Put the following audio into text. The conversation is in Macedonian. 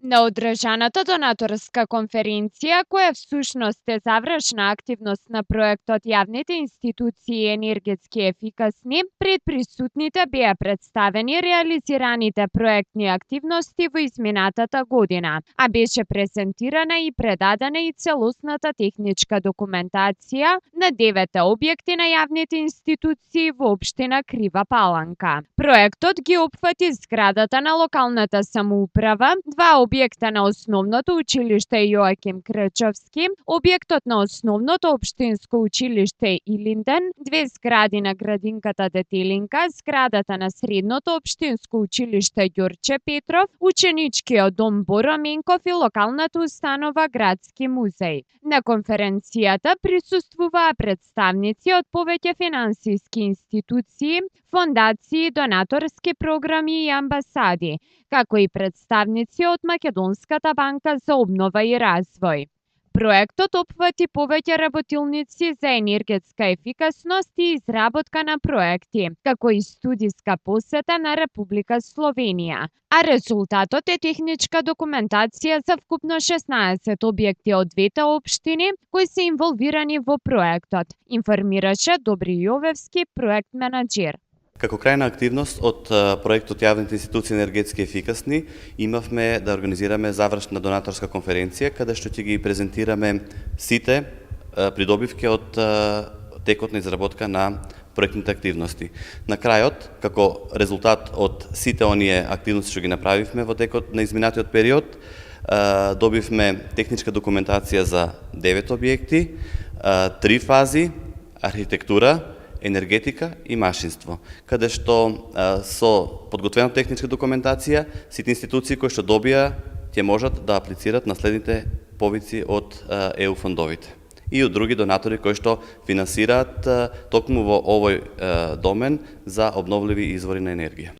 На одржаната донаторска конференција, која всушност е завршна активност на проектот Јавните институции енергетски ефикасни, пред присутните беа представени реализираните проектни активности во изминатата година, а беше презентирана и предадена и целосната техничка документација на 9 објекти на јавните институции во општина Крива Паланка. Проектот ги опфати зградата на локалната самоуправа, два објекта на основното училиште Јоаким Крчовски, објектот на основното општинско училиште Илинден, две згради на градинката Детелинка, зградата на средното општинско училиште Ѓорче Петров, ученичкиот дом Боро Менков и локалната установа Градски музеј. На конференцијата присуствуваа представници од повеќе финансиски институции, фондации, донаторски програми и амбасади, како и представници од Македонската банка за обнова и развој. Проектот опфати повеќе работилници за енергетска ефикасност и изработка на проекти, како и студиска посета на Република Словенија. А резултатот е техничка документација за вкупно 16 објекти од двете општини кои се инволвирани во проектот, информираше Добри Јовевски, проект менаџер. Како крајна активност од проектот Јавните институции енергетски ефикасни, имавме да организираме завршна донаторска конференција, каде што ќе ги презентираме сите придобивки од текот на изработка на проектните активности. На крајот, како резултат од сите оние активности што ги направивме во текот на изминатиот период, добивме техничка документација за 9 објекти, 3 фази, архитектура, енергетика и машинство, каде што со подготвена техничка документација, сите институции кои што добија ќе можат да аплицират на следните повици од ЕУ фондовите и од други донатори кои што финансираат токму во овој домен за обновливи извори на енергија.